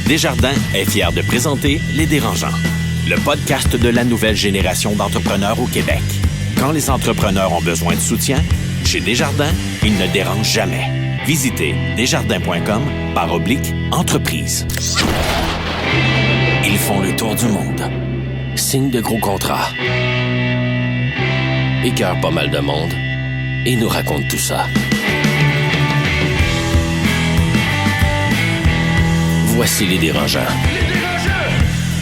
Desjardins est fier de présenter Les Dérangeants, le podcast de la nouvelle génération d'entrepreneurs au Québec. Quand les entrepreneurs ont besoin de soutien, chez Desjardins, ils ne dérangent jamais. Visitez desjardins.com/entreprise. Ils font le tour du monde. Signent de gros contrats. Écœurent pas mal de monde. Et nous racontent tout ça. Voici Les Dérangeants.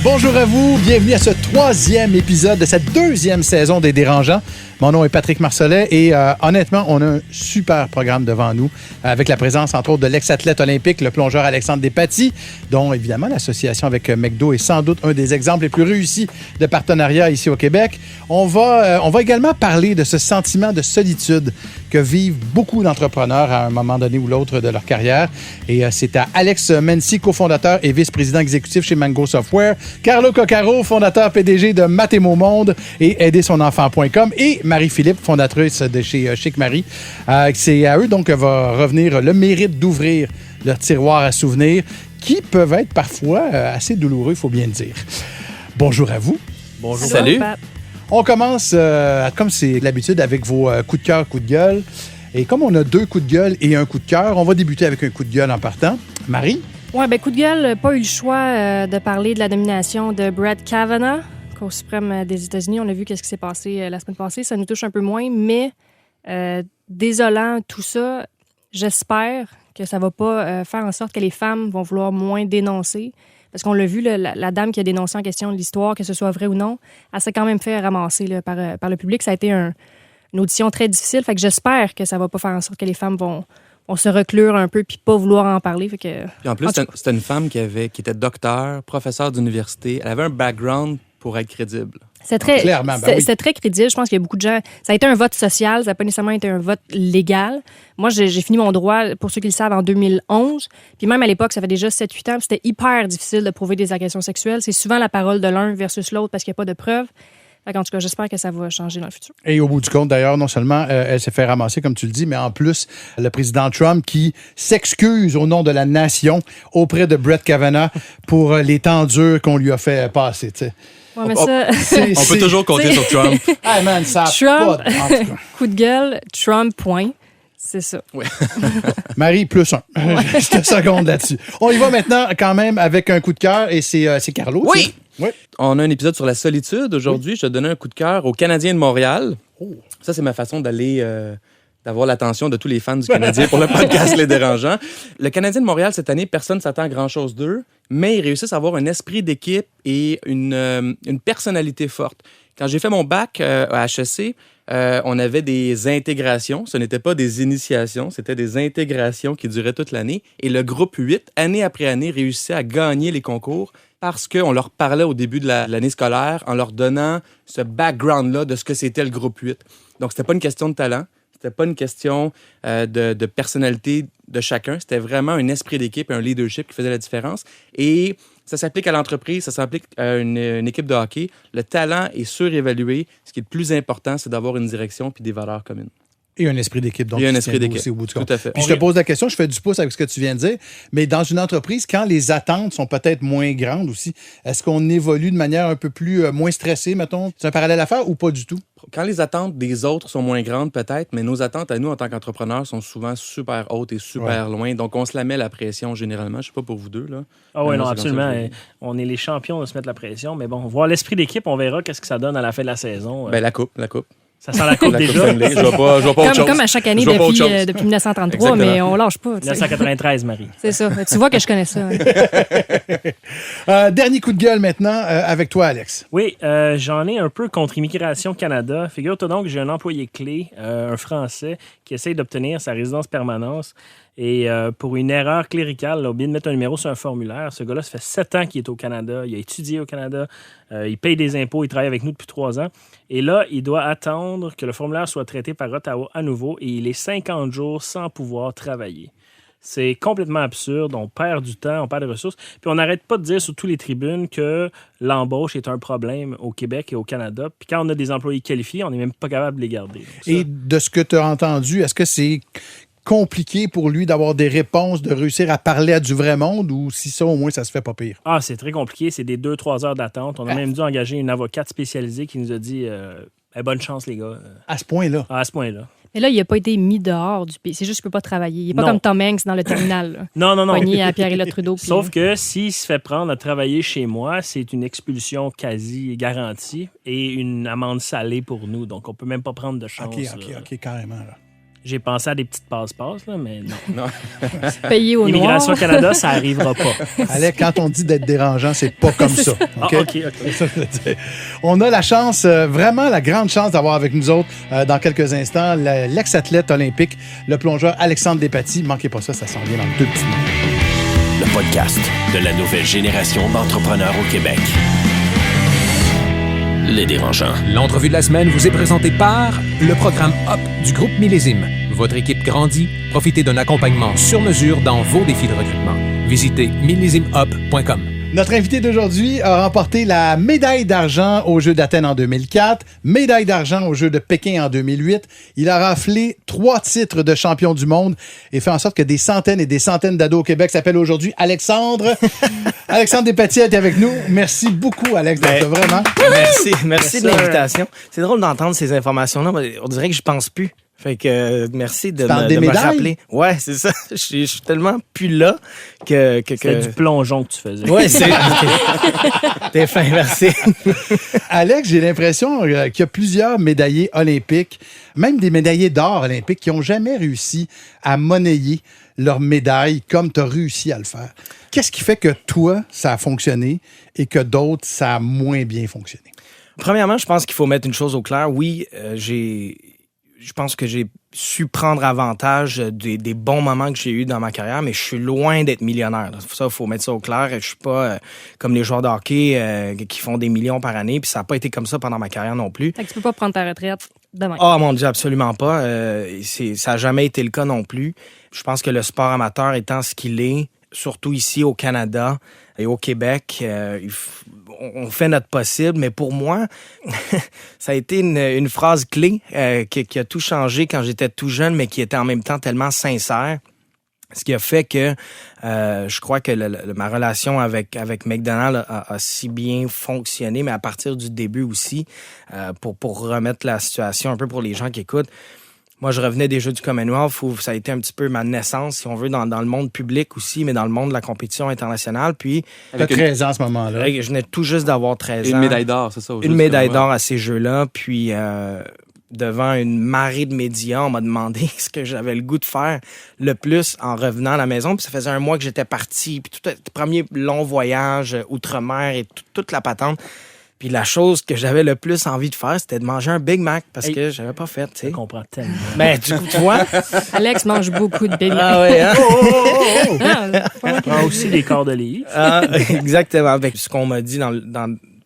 Bonjour à vous, bienvenue à ce 3e épisode de cette 2e saison des Dérangeants. Mon nom est Patrick Marcelet et honnêtement, on a un super programme devant nous avec la présence, entre autres, de l'ex-athlète olympique, le plongeur Alexandre Despatie, dont, évidemment, l'association avec McDo est sans doute un des exemples les plus réussis de partenariat ici au Québec. On va également parler de ce sentiment de solitude que vivent beaucoup d'entrepreneurs à un moment donné ou l'autre de leur carrière. Et c'est à Alex Mency, cofondateur et vice-président exécutif chez Mango Software, Carlo Coccaro, fondateur PDG de Mathémo Monde et aidersonenfant.com, et Marie-Philippe, fondatrice de chez Chic Marie. C'est à eux donc que va revenir le mérite d'ouvrir leur tiroir à souvenirs qui peuvent être parfois assez douloureux, il faut bien le dire. Bonjour à vous. Bonjour. Salut. On commence, comme c'est l'habitude, avec vos coups de cœur, coups de gueule. Et comme on a 2 coups de gueule et un coup de cœur, on va débuter avec un coup de gueule en partant. Marie? Oui, coup de gueule, pas eu le choix de parler de la nomination de Brett Kavanaugh, Cour suprême des États-Unis. On a vu ce qui s'est passé la semaine passée. Ça nous touche un peu moins, mais désolant tout ça, j'espère que ça va pas faire en sorte que les femmes vont vouloir moins dénoncer. Parce qu'on l'a vu, la dame qui a dénoncé en question de l'histoire, que ce soit vrai ou non, elle s'est quand même fait ramasser là, par le public. Ça a été une audition très difficile. Fait que j'espère que ça va pas faire en sorte que les femmes vont se reclure un peu puis pas vouloir en parler. Fait que, puis en plus, c'était une femme qui était docteur, professeure d'université. Elle avait un background pour être crédible. C'était très crédible. Je pense qu'il y a beaucoup de gens... Ça a été un vote social, ça n'a pas nécessairement été un vote légal. Moi, j'ai fini mon droit, pour ceux qui le savent, en 2011. Puis même à l'époque, ça fait déjà 7-8 ans. C'était hyper difficile de prouver des agressions sexuelles. C'est souvent la parole de l'un versus l'autre parce qu'il n'y a pas de preuves. En tout cas, j'espère que ça va changer dans le futur. Et au bout du compte, d'ailleurs, non seulement elle s'est fait ramasser, comme tu le dis, mais en plus, le président Trump qui s'excuse au nom de la nation auprès de Brett Kavanaugh pour les temps durs qu'on lui a fait passer, tu sais. Ouais, mais ça... On peut toujours compter sur Trump. Hey man, ça Trump, pas en tout cas. Coup de gueule, Trump, point. C'est ça. Ouais. Marie, +1. Je te seconde là-dessus. On y va maintenant quand même avec un coup de cœur et c'est Carlo. Oui! Oui. On a un épisode sur la solitude aujourd'hui. Oui. Je te donnais un coup de cœur aux Canadiens de Montréal. Oh. Ça, c'est ma façon d'avoir l'attention de tous les fans du Canadien pour le podcast Les Dérangeants. Le Canadien de Montréal, cette année, personne ne s'attend à grand-chose d'eux, mais ils réussissent à avoir un esprit d'équipe et une personnalité forte. Quand j'ai fait mon bac à HEC, on avait des intégrations. Ce n'était pas des initiations, c'était des intégrations qui duraient toute l'année. Et le groupe 8, année après année, réussissait à gagner les concours parce qu'on leur parlait au début de l'année scolaire en leur donnant ce background-là de ce que c'était le groupe 8. Donc, c'était pas une question de talent, c'était pas une question de personnalité de chacun, c'était vraiment un esprit d'équipe et un leadership qui faisait la différence. Et ça s'applique à l'entreprise, ça s'applique à une équipe de hockey. Le talent est surévalué. Ce qui est le plus important, c'est d'avoir une direction puis des valeurs communes. Et un esprit d'équipe. Donc, et un esprit d'équipe. Aussi au bout du compte. Tout à fait. Puis je te pose la question, je fais du pouce avec ce que tu viens de dire, mais dans une entreprise, quand les attentes sont peut-être moins grandes aussi, est-ce qu'on évolue de manière un peu plus moins stressée, mettons? C'est un parallèle à faire ou pas du tout? Quand les attentes des autres sont moins grandes, peut-être, mais nos attentes à nous, en tant qu'entrepreneurs, sont souvent super hautes et super loin. Donc, on se la met la pression, généralement. Je ne sais pas pour vous deux, là. Ah oui, non, absolument. On est les champions de se mettre la pression, mais bon, voir l'esprit d'équipe, on verra qu'est-ce que ça donne à la fin de la saison. La coupe. Ça sent la coupe déjà. Je vois pas autre chose. Comme à chaque année depuis 1933, mais on lâche pas. 1993, Marie. C'est ça. Tu vois que je connais ça. Dernier coup de gueule maintenant avec toi, Alex. Oui, j'en ai un peu contre Immigration Canada. Figure-toi donc que j'ai un employé clé, un Français, qui essaye d'obtenir sa résidence permanente. Et pour une erreur cléricale, il a oublié de mettre un numéro sur un formulaire. Ce gars-là, ça fait 7 ans qu'il est au Canada. Il a étudié au Canada. Il paye des impôts. Il travaille avec nous depuis 3 ans. Et là, il doit attendre que le formulaire soit traité par Ottawa à nouveau. Et il est 50 jours sans pouvoir travailler. C'est complètement absurde. On perd du temps, on perd des ressources. Puis on n'arrête pas de dire sur toutes les tribunes que l'embauche est un problème au Québec et au Canada. Puis quand on a des employés qualifiés, on n'est même pas capable de les garder. Et de ce que tu as entendu, est-ce que c'est compliqué pour lui d'avoir des réponses, de réussir à parler à du vrai monde, ou si ça, au moins, ça se fait pas pire? Ah, c'est très compliqué. C'est des 2-3 heures d'attente. On a même dû engager une avocate spécialisée qui nous a dit bonne chance, les gars. À ce point-là? À ce point-là. Mais là, il n'a pas été mis dehors du pays. C'est juste qu'il ne peut pas travailler. Il n'est pas Non. comme Tom Hanks dans le terminal. Là. Non. Pogné à Pierre-Éliott Trudeau. Puis... Sauf que s'il se fait prendre à travailler chez moi, c'est une expulsion quasi garantie et une amende salée pour nous. Donc, on peut même pas prendre de chance. OK, carrément. Là. J'ai pensé à des petites passe-passe, là, mais non. Payé au noir. Immigration Canada, ça n'arrivera pas. Alex, quand on dit d'être dérangeant, c'est pas comme ça. OK? Ah, OK. C'est ça que je veux dire. On a la chance, vraiment la grande chance d'avoir avec nous autres dans quelques instants l'ex-athlète olympique, le plongeur Alexandre Despatie. Manquez pas ça s'en vient dans 2 petits minutes. Le podcast de la nouvelle génération d'entrepreneurs au Québec. Les dérangeants. L'entrevue de la semaine vous est présentée par le programme HOP du groupe Millésime. Votre équipe grandit. Profitez d'un accompagnement sur mesure dans vos défis de recrutement. Visitez millésimehop.com. Notre invité d'aujourd'hui a remporté la médaille d'argent aux Jeux d'Athènes en 2004, médaille d'argent aux Jeux de Pékin en 2008. Il a raflé 3 titres de champion du monde et fait en sorte que des centaines et des centaines d'ados au Québec s'appellent aujourd'hui Alexandre. Alexandre Despatie est avec nous. Merci beaucoup, Alex, d'être vraiment. Merci de l'invitation. C'est drôle d'entendre ces informations-là. On dirait que je pense plus. Fait que merci de me rappeler. Ouais, c'est ça. Je suis tellement plus là que... C'est du plongeon que tu faisais. Ouais, c'est... T'es fin, merci. Alex, j'ai l'impression qu'il y a plusieurs médaillés olympiques, même des médaillés d'or olympiques, qui n'ont jamais réussi à monnayer leur médaille comme tu as réussi à le faire. Qu'est-ce qui fait que toi, ça a fonctionné et que d'autres, ça a moins bien fonctionné? Premièrement, je pense qu'il faut mettre une chose au clair. Oui, je pense que j'ai su prendre avantage des bons moments que j'ai eus dans ma carrière, mais je suis loin d'être millionnaire. Ça, il faut mettre ça au clair. Je suis pas comme les joueurs de hockey qui font des millions par année, puis ça n'a pas été comme ça pendant ma carrière non plus. Fait que tu peux pas prendre ta retraite demain. Oh mon Dieu, absolument pas. Ça n'a jamais été le cas non plus. Je pense que le sport amateur étant ce qu'il est, surtout ici au Canada et au Québec, on fait notre possible, mais pour moi, ça a été une phrase clé qui a tout changé quand j'étais tout jeune, mais qui était en même temps tellement sincère. Ce qui a fait que je crois que ma relation avec McDonald's a si bien fonctionné, mais à partir du début aussi, pour remettre la situation un peu pour les gens qui écoutent. Moi, je revenais des Jeux du Commonwealth où ça a été un petit peu ma naissance, si on veut, dans le monde public aussi, mais dans le monde de la compétition internationale. Puis, t'as 13 ans à ce moment-là. Je venais tout juste d'avoir 13 ans. Une médaille d'or, c'est ça? Une médaille d'or à ces Jeux-là. Puis, devant une marée de médias, on m'a demandé ce que j'avais le goût de faire le plus en revenant à la maison. Puis ça faisait 1 mois que j'étais parti. Puis tout le premier long voyage outre-mer et toute la patente. Puis la chose que j'avais le plus envie de faire, c'était de manger un Big Mac parce que j'avais pas fait, tu sais. Je comprends tellement. Ben, du coup, tu vois. Alex mange beaucoup de Big Mac. Ah ouais, hein? Il prend aussi des cordeliers. Exactement. Avec ce qu'on m'a dit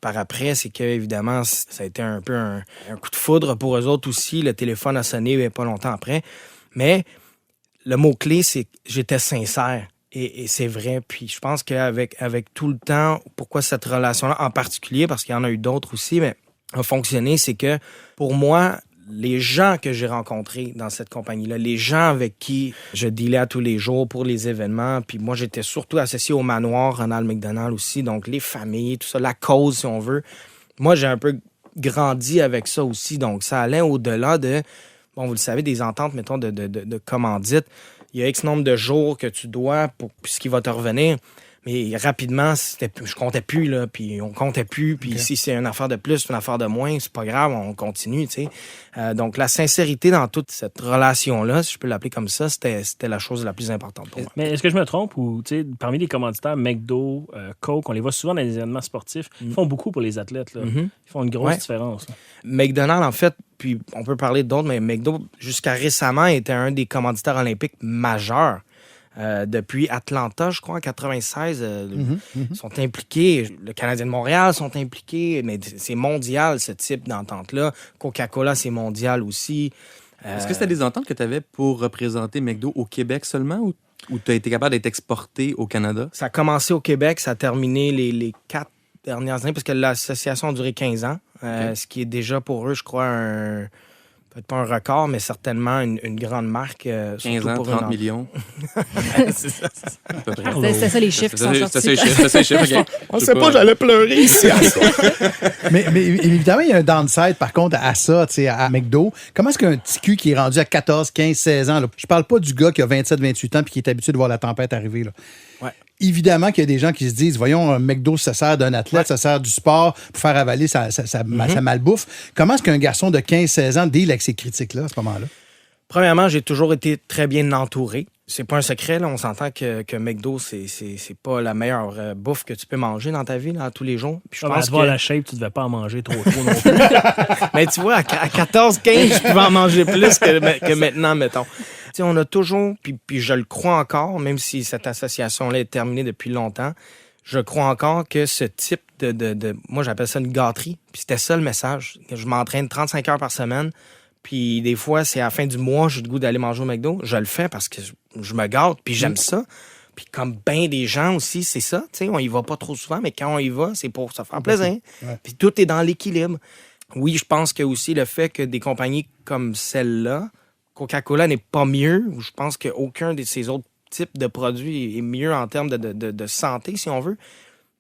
par après, c'est que évidemment, ça a été un peu un coup de foudre pour eux autres aussi. Le téléphone a sonné pas longtemps après. Mais le mot-clé, c'est que j'étais sincère. Et c'est vrai. Puis je pense qu'avec tout le temps, pourquoi cette relation-là en particulier, parce qu'il y en a eu d'autres aussi, mais a fonctionné, c'est que pour moi, les gens que j'ai rencontrés dans cette compagnie-là, les gens avec qui je dealais à tous les jours pour les événements, puis moi, j'étais surtout associé au manoir Ronald McDonald aussi, donc les familles, tout ça, la cause, si on veut. Moi, j'ai un peu grandi avec ça aussi, donc ça allait au-delà de, bon, vous le savez, des ententes, mettons, de commandite. Il y a X nombre de jours que tu dois pour ce qui va te revenir. Mais rapidement, je comptais plus, là, puis on comptait plus. Puis okay. Si c'est une affaire de plus, une affaire de moins, c'est pas grave, on continue, tu sais. Donc, la sincérité dans toute cette relation-là, si je peux l'appeler comme ça, c'était la chose la plus importante pour moi. Mais est-ce que je me trompe ou, tu sais, parmi les commanditaires, McDo, Coke, on les voit souvent dans les événements sportifs, ils font beaucoup pour les athlètes, là. Ils font une grosse différence. Là. McDonald's, en fait, puis on peut parler d'autres, mais McDo, jusqu'à récemment, était un des commanditaires olympiques majeurs. Depuis Atlanta, je crois, en 96, sont impliqués. Le Canadien de Montréal sont impliqués, mais c'est mondial, ce type d'entente-là. Coca-Cola, c'est mondial aussi. Est-ce que c'était des ententes que tu avais pour représenter McDo au Québec seulement ou tu as été capable d'être exporté au Canada? Ça a commencé au Québec, ça a terminé les 4 dernières années, parce que l'association a duré 15 ans, ce qui est déjà pour eux, je crois, peut-être pas un record, mais certainement une grande marque. 15 ans, 30 millions. C'est ça. C'était ça les chiffres qui sont sortis. C'est ça les chiffres. On sait pas, j'allais pleurer ici. mais évidemment, il y a un downside, par contre, à ça, tu sais, à McDo. Comment est-ce qu'un petit cul qui est rendu à 14, 15, 16 ans, là, je parle pas du gars qui a 27, 28 ans puis qui est habitué de voir la tempête arriver, là. Ouais. Évidemment qu'il y a des gens qui se disent, voyons, un McDo, ça sert d'un athlète, ça sert du sport pour faire avaler sa malbouffe. Comment est-ce qu'un garçon de 15-16 ans deal avec ces critiques-là à ce moment-là? Premièrement, j'ai toujours été très bien entouré. C'est pas un secret, là. On s'entend que McDo, c'est pas la meilleure bouffe que tu peux manger dans ta vie, là, tous les jours. Puis je pense que... la shape, tu devais pas en manger trop non plus. Mais tu vois, à 14, 15, je pouvais en manger plus que maintenant, mettons. T'sais, on a toujours, puis je le crois encore, même si cette association-là est terminée depuis longtemps, je crois encore que ce type de moi, j'appelle ça une gâterie. Puis c'était ça le message. Je m'entraîne 35 heures par semaine. Puis des fois, c'est à la fin du mois, j'ai le goût d'aller manger au McDo. Je le fais parce que je me gâte, puis j'aime ça. Puis comme bien des gens aussi, c'est ça. T'sais, on y va pas trop souvent, mais quand on y va, c'est pour se faire plaisir. Ouais. Puis tout est dans l'équilibre. Oui, je pense que aussi le fait que des compagnies comme celle-là, Coca-Cola n'est pas mieux, ou je pense qu'aucun de ces autres types de produits est mieux en termes de santé, si on veut.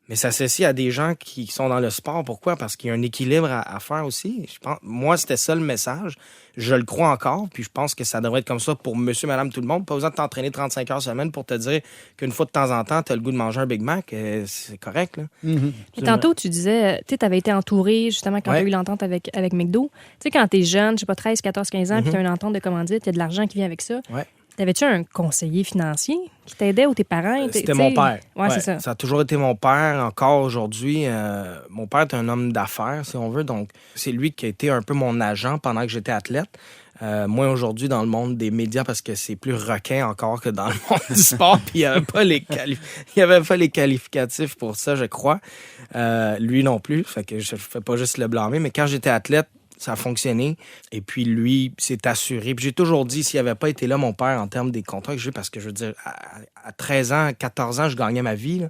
Mais ça s'associe à des gens qui sont dans le sport. Pourquoi? Parce qu'il y a un équilibre à faire aussi. Je pense, moi, c'était ça le message. Je le crois encore, puis je pense que ça devrait être comme ça pour monsieur, madame, tout le monde. Pas besoin de t'entraîner 35 heures semaine pour te dire qu'une fois de temps en temps, tu as le goût de manger un Big Mac. C'est correct, là. Mm-hmm. Et tantôt, tu disais, tu avais été entouré, justement, quand tu as eu l'entente avec McDo. Tu sais, quand tu es jeune, je sais pas, 13, 14, 15 ans, puis tu as une entente de commandite, il y a de l'argent qui vient avec ça. Ouais. T'avais-tu un conseiller financier qui t'aidait ou tes parents? C'était mon père. Ouais, c'est ça. Ça a toujours été mon père, encore aujourd'hui. Mon père est un homme d'affaires, si on veut. Donc, c'est lui qui a été un peu mon agent pendant que j'étais athlète. Moi, aujourd'hui, dans le monde des médias, parce que c'est plus requin encore que dans le monde du sport, puis il n'y avait pas les qualificatifs pour ça, je crois. Lui non plus, fait que je ne fais pas juste le blâmer. Mais quand j'étais athlète, ça a fonctionné. Et puis, lui s'est assuré. Puis j'ai toujours dit, s'il n'avait pas été là, mon père, en termes des contrats que j'ai, parce que je veux dire, à 13 ans, 14 ans, je gagnais ma vie.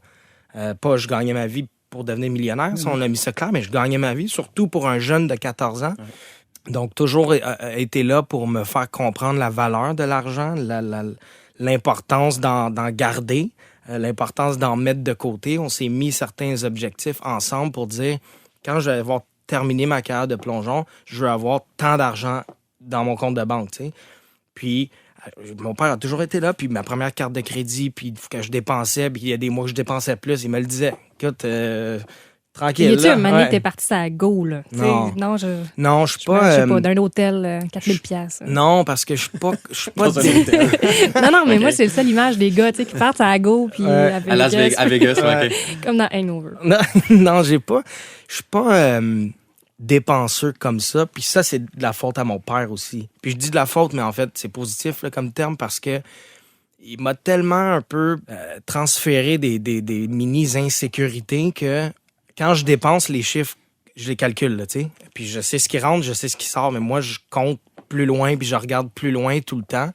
Pas je gagnais ma vie pour devenir millionnaire, ça, on a mis ça clair, mais je gagnais ma vie, surtout pour un jeune de 14 ans. Donc, toujours été là pour me faire comprendre la valeur de l'argent, l'importance d'en garder, l'importance d'en mettre de côté. On s'est mis certains objectifs ensemble pour dire, quand je vais avoir terminé ma carrière de plongeon, je veux avoir tant d'argent dans mon compte de banque, tu sais. Puis, mon père a toujours été là, puis ma première carte de crédit, puis que je dépensais, puis il y a des mois que je dépensais plus, il me le disait. Écoute, tranquille. Y a-tu une année que t'es parti à Go, là? Non. Non, je suis pas... Je sais pas, d'un hôtel, 4000 $. Non, parce que je suis pas non, mais moi, c'est le seul image des gars, tu sais, qui partent à Go, puis à Vegas, ouais. Comme dans Hangover. Non, je suis pas dépenseux comme ça. Puis ça, c'est de la faute à mon père aussi. Puis je dis de la faute, mais en fait, c'est positif là, comme terme parce que il m'a tellement un peu transféré des mini-insécurités que quand je dépense les chiffres, je les calcule, là, tu sais. Puis je sais ce qui rentre, je sais ce qui sort, mais moi, je compte plus loin, puis je regarde plus loin tout le temps.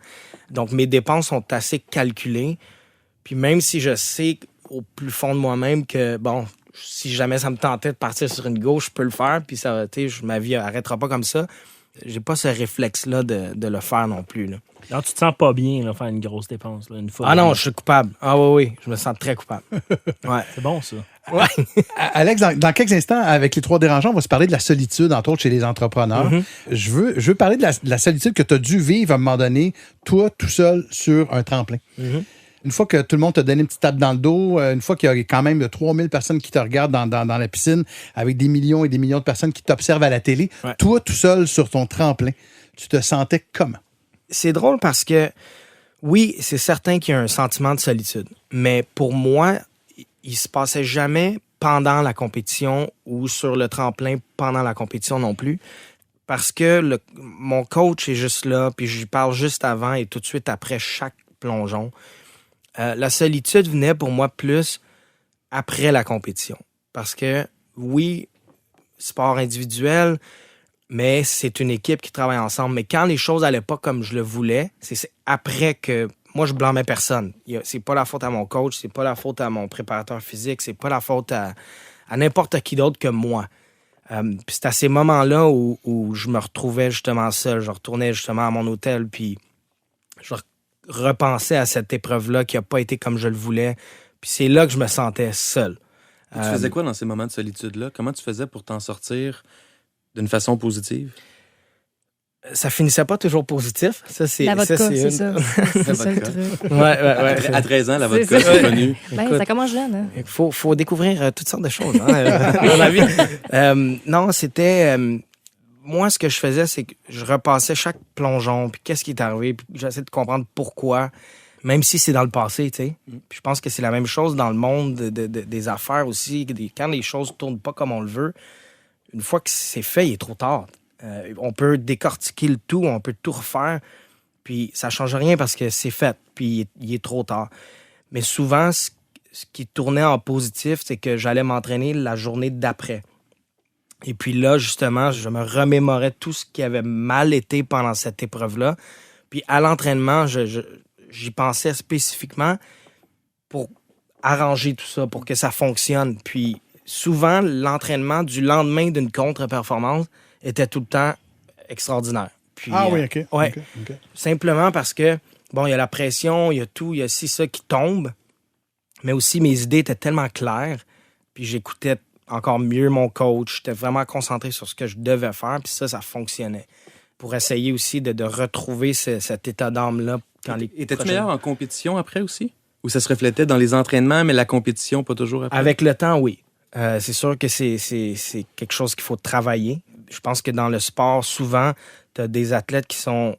Donc, mes dépenses sont assez calculées. Puis même si je sais au plus fond de moi-même que, bon, si jamais ça me tentait de partir sur une gauche, je peux le faire, puis ça, tu sais, ma vie n'arrêtera pas comme ça. J'ai pas ce réflexe-là de le faire non plus, là. Alors, tu te sens pas bien, là, faire une grosse dépense, là, une fois. Ah non, je suis coupable. Ah oui, je me sens très coupable. Ouais. C'est bon, ça. Ouais. Alex, dans quelques instants, avec les trois dérangeants, on va se parler de la solitude, entre autres, chez les entrepreneurs. Mm-hmm. Je veux parler de la solitude que tu as dû vivre à un moment donné, toi, tout seul, sur un tremplin. Mm-hmm. Une fois que tout le monde t'a donné une petite tape dans le dos, une fois qu'il y a quand même 3000 personnes qui te regardent dans la piscine, avec des millions et des millions de personnes qui t'observent à la télé, ouais. Toi, tout seul, sur ton tremplin, tu te sentais comment? C'est drôle parce que, oui, c'est certain qu'il y a un sentiment de solitude. Mais pour moi, il se passait jamais pendant la compétition ou sur le tremplin pendant la compétition non plus. Parce que mon coach est juste là, puis je lui parle juste avant et tout de suite après chaque plongeon. La solitude venait pour moi plus après la compétition. Parce que, oui, sport individuel, mais c'est une équipe qui travaille ensemble. Mais quand les choses n'allaient pas comme je le voulais, c'est après que... Moi, je blâmais personne. C'est pas la faute à mon coach, c'est pas la faute à mon préparateur physique, c'est pas la faute à n'importe qui d'autre que moi. Puis c'est à ces moments-là où je me retrouvais justement seul. Je retournais justement à mon hôtel, puis je repensais à cette épreuve-là qui n'a pas été comme je le voulais. Puis c'est là que je me sentais seul. Tu faisais quoi dans ces moments de solitude-là? Comment tu faisais pour t'en sortir d'une façon positive? Ça finissait pas toujours positif. Ça, c'est, La vodka, c'est une... ça. C'est ça le truc. Ouais. À 13 ans, la vodka, C'est ça. c'est connu. Ben, Écoute, ça commence jeune. Hein? Il faut découvrir toutes sortes de choses dans la vie. Non, c'était... moi, ce que je faisais, c'est que je repassais chaque plongeon, puis qu'est-ce qui est arrivé, puis j'essayais de comprendre pourquoi, même si c'est dans le passé, tu sais. Puis je pense que c'est la même chose dans le monde des affaires aussi. Quand les choses tournent pas comme on le veut, une fois que c'est fait, il est trop tard. On peut décortiquer le tout, on peut tout refaire, puis ça change rien parce que c'est fait, puis il est trop tard. Mais souvent, ce qui tournait en positif, c'est que j'allais m'entraîner la journée d'après. Et puis là, justement, je me remémorais tout ce qui avait mal été pendant cette épreuve-là. Puis à l'entraînement, j'y pensais spécifiquement pour arranger tout ça, pour que ça fonctionne. Puis souvent, l'entraînement du lendemain d'une contre-performance était tout le temps extraordinaire. Puis, oui, OK. Ouais. OK. Simplement parce que, bon, il y a la pression, il y a tout, il y a ça qui tombe, mais aussi mes idées étaient tellement claires, puis j'écoutais encore mieux mon coach, j'étais vraiment concentré sur ce que je devais faire, puis ça fonctionnait. Pour essayer aussi de retrouver cet état d'âme-là. Étais-tu meilleur en compétition après aussi? Ou ça se reflétait dans les entraînements, mais la compétition pas toujours après? Avec le temps, oui. C'est sûr que c'est quelque chose qu'il faut travailler. Je pense que dans le sport, souvent, tu as des athlètes qui sont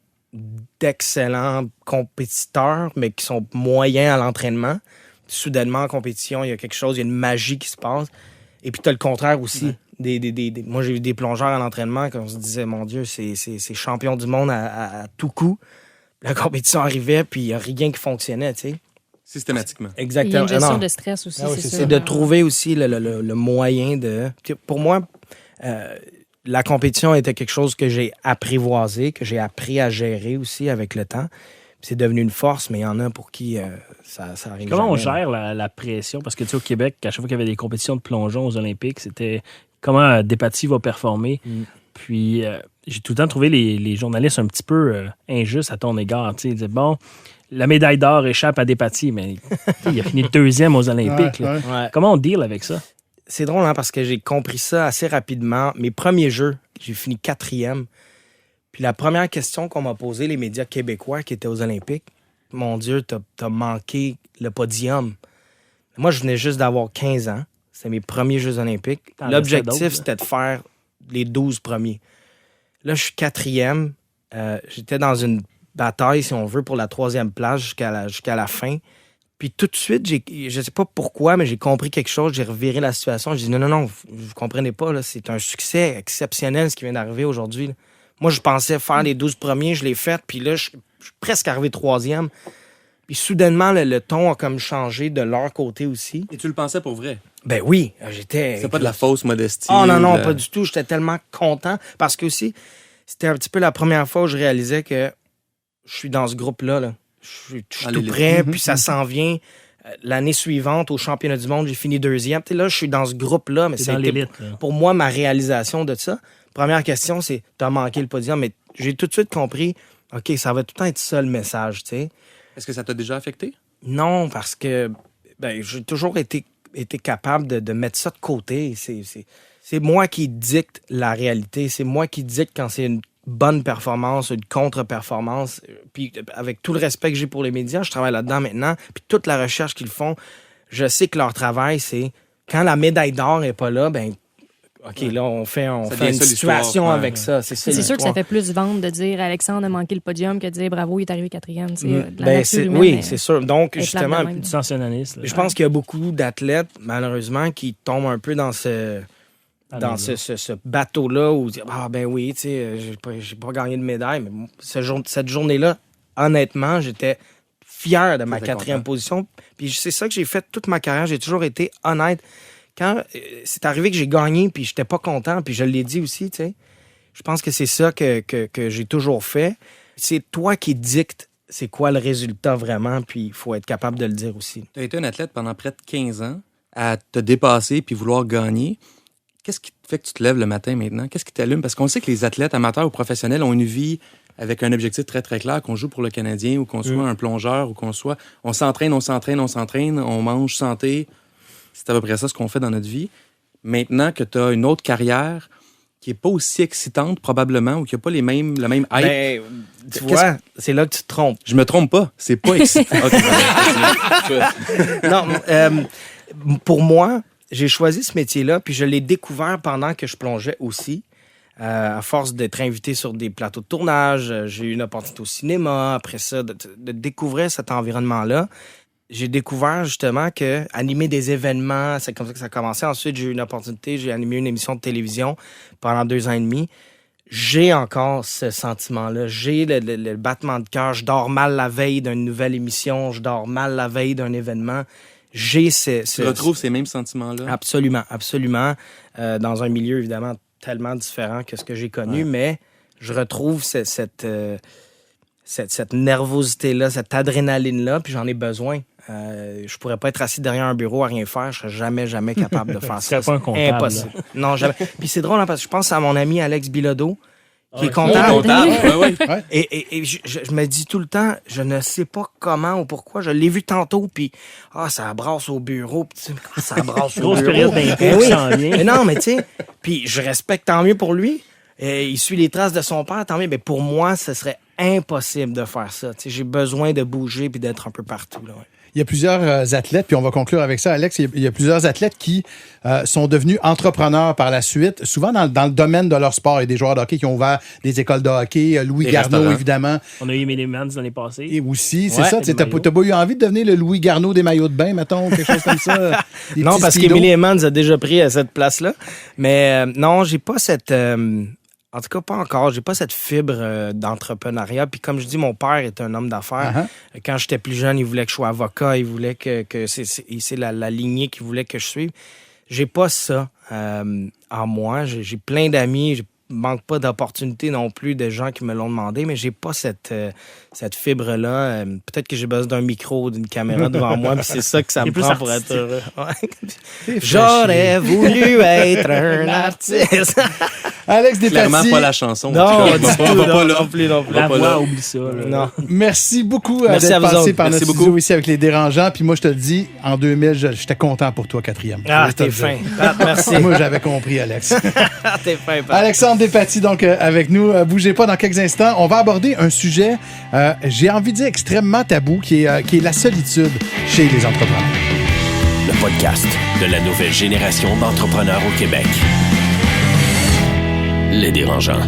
d'excellents compétiteurs, mais qui sont moyens à l'entraînement. Soudainement, en compétition, il y a quelque chose, il y a une magie qui se passe. Et puis, tu as le contraire aussi. Moi, j'ai eu des plongeurs à l'entraînement quand on se disait, mon Dieu, c'est champion du monde à tout coup. La compétition arrivait, puis il n'y a rien qui fonctionnait, tu sais. Systématiquement. Exactement. Il y a une gestion de stress aussi, c'est ça. C'est de trouver aussi le moyen de... Pour moi, la compétition était quelque chose que j'ai apprivoisé, que j'ai appris à gérer aussi avec le temps. C'est devenu une force, mais il y en a pour qui ça arrive Comment on jamais. gère la pression? Parce que tu sais, au Québec, à chaque fois qu'il y avait des compétitions de plongeon aux Olympiques, c'était comment Despatie va performer. Puis j'ai tout le temps trouvé les journalistes un petit peu injustes à ton égard. Ils disaient, bon, la médaille d'or échappe à Despatie, mais il a fini deuxième aux Olympiques. Ouais, là. ouais. Ouais. Comment on deal avec ça? C'est drôle, hein, parce que j'ai compris ça assez rapidement. Mes premiers jeux, j'ai fini 4e. Puis la première question qu'on m'a posée, les médias québécois qui étaient aux Olympiques, mon Dieu, t'as manqué le podium. Moi, je venais juste d'avoir 15 ans. C'était mes premiers Jeux olympiques. T'en L'objectif, restais d'autres, c'était de faire les 12 premiers. Là, je suis 4e. J'étais dans une bataille, si on veut, pour la 3e place jusqu'à la fin. Puis tout de suite, je sais pas pourquoi, mais j'ai compris quelque chose. J'ai reviré la situation. J'ai dit non, vous comprenez pas. Là, c'est un succès exceptionnel ce qui vient d'arriver aujourd'hui. Là. Moi, je pensais faire les 12 premiers, je l'ai fait, puis là, je suis presque arrivé 3e. Puis soudainement, le ton a comme changé de leur côté aussi. Et tu le pensais pour vrai? Ben oui, j'étais... C'est pas de la fausse modestie? Oh non, de- pas du tout. J'étais tellement content parce que aussi, c'était un petit peu la première fois où je réalisais que je suis dans ce groupe-là. Là. Je suis Dans tout l'élite. prêt, puis ça s'en vient. L'année suivante, au championnat du monde, j'ai fini 2e. Tu sais, là, je suis dans ce groupe-là, mais C'est ça a dans été, l'élite. là. pour moi, ma réalisation de ça. Première question, c'est t'as manqué le podium, mais j'ai tout de suite compris, OK, ça va tout le temps être ça le message, tu sais. Est-ce que ça t'a déjà affecté? Non, parce que j'ai toujours été capable de mettre ça de côté. C'est moi qui dicte la réalité. C'est moi qui dicte quand c'est une bonne performance, une contre-performance. Puis avec tout le respect que j'ai pour les médias, je travaille là-dedans maintenant. Puis toute la recherche qu'ils font, je sais que leur travail, c'est quand la médaille d'or n'est pas là, ben OK, là, on fait une devient ça, situation l'histoire. Ouais. avec ça. C'est ça, C'est sûr que ça l'histoire. fait plus vendre de dire Alexandre a manqué le podium que de dire bravo, il est arrivé 4e. C'est de la Ben, nature humaine, oui, mais c'est sûr. Donc, elle est plate justement, de même. Du sensationnaliste. là. je pense qu'il y a beaucoup d'athlètes, malheureusement, qui tombent un peu dans ce bateau-là où ah ben oui, tu sais, j'ai pas gagné de médaille, mais cette journée-là, honnêtement, j'étais fier de ma Très 4e content. position. Puis c'est ça que j'ai fait toute ma carrière. J'ai toujours été honnête. Quand c'est arrivé que j'ai gagné, puis j'étais pas content, puis je l'ai dit aussi, tu sais, je pense que c'est ça que j'ai toujours fait. C'est toi qui dictes c'est quoi le résultat vraiment, puis il faut être capable de le dire aussi. Tu as été un athlète pendant près de 15 ans à te dépasser puis vouloir gagner. qu'est-ce qui te fait que tu te lèves le matin maintenant? Qu'est-ce qui t'allume? Parce qu'on sait que les athlètes amateurs ou professionnels ont une vie avec un objectif très, très clair, qu'on joue pour le Canadien ou qu'on soit un plongeur ou qu'on soit... On s'entraîne, on mange santé. C'est à peu près ça ce qu'on fait dans notre vie. Maintenant que tu as une autre carrière qui n'est pas aussi excitante probablement ou qui n'a pas le même hype... Ben, tu vois, c'est là que tu te trompes. Je me trompe pas, c'est pas excitant. Non, pour moi, j'ai choisi ce métier-là, puis je l'ai découvert pendant que je plongeais aussi. À force d'être invité sur des plateaux de tournage, j'ai eu une opportunité au cinéma. Après ça, de découvrir cet environnement-là, j'ai découvert justement que animer des événements, c'est comme ça que ça a commencé. Ensuite, j'ai eu une opportunité, j'ai animé une émission de télévision pendant 2 ans et demi. J'ai encore ce sentiment-là. J'ai le battement de cœur. Je dors mal la veille d'une nouvelle émission. Je dors mal la veille d'un événement. J'ai Tu retrouves ces mêmes sentiments-là? Absolument, absolument. Dans un milieu, évidemment, tellement différent que ce que j'ai connu, mais je retrouve cette nervosité-là, cette adrénaline-là, puis j'en ai besoin. Je pourrais pas être assis derrière un bureau à rien faire. Je serais jamais capable de faire ça. C'est pas un comptable. Impossible. Non, jamais. Puis c'est drôle, hein, parce que je pense à mon ami Alex Bilodeau, qui est Comptable. comptable. Ouais. Et je me dis tout le temps, je ne sais pas comment ou pourquoi. Je l'ai vu tantôt, puis ça brasse au bureau. Puis, ça brasse au Grosse bureau. période d'impôt Ben qui oui. s'en vient. Mais non, mais tu sais, puis je respecte tant mieux pour lui. Il suit les traces de son père, tant mieux. Mais pour moi, ce serait impossible de faire ça. Tu sais, j'ai besoin de bouger puis d'être un peu partout. Là, ouais. Il y a plusieurs athlètes, puis on va conclure avec ça, Alex. Il y a plusieurs athlètes qui sont devenus entrepreneurs par la suite, souvent dans le domaine de leur sport. Il y a des joueurs de hockey qui ont ouvert des écoles de hockey. Louis Des Garneau, restaurants. évidemment. On a eu Emily Mans l'année passée. Et aussi, c'est Ouais, ça. Tu n'as pas eu envie de devenir le Louis Garneau des maillots de bain, mettons, quelque chose comme ça? Des Non, petits parce speedos. qu'Emily Emmons a déjà pris à cette place-là. Mais non, j'ai pas cette... en tout cas, pas encore. J'ai pas cette fibre d'entrepreneuriat. Puis comme je dis, mon père est un homme d'affaires. Uh-huh. Quand j'étais plus jeune, il voulait que je sois avocat. Il voulait que c'est la lignée qu'il voulait que je suive. J'ai pas ça en moi. J'ai plein d'amis. Je manque pas d'opportunités non plus de gens qui me l'ont demandé, mais j'ai pas cette fibre-là. Peut-être que j'ai besoin d'un micro, d'une caméra devant moi, puis c'est ça que ça Il est me plus prend pour artistique. être heureux. Ouais. C'est J'aurais voulu être un artiste. Alex Despatie. Clairement pas la chanson. Non, En tout du cas, tout, va pas non, là. non plus, non plus. La pas voix, là. oublie ça. Là. Non. Merci beaucoup Merci d'être à vous passé autres. par Merci notre beaucoup. studio ici avec les dérangeants. Puis moi, je te le dis, en 2000, j'étais content pour toi, 4e. Ah, Je te le t'es dis. fin. Pat, merci. Moi, j'avais compris, Alex. T'es fin, Pat. Alexandre Despatie, donc, avec nous. Bougez pas dans quelques instants. On va aborder un sujet, j'ai envie de dire, extrêmement tabou, qui est la solitude chez les entrepreneurs. Le podcast de la nouvelle génération d'entrepreneurs au Québec. Les dérangeants.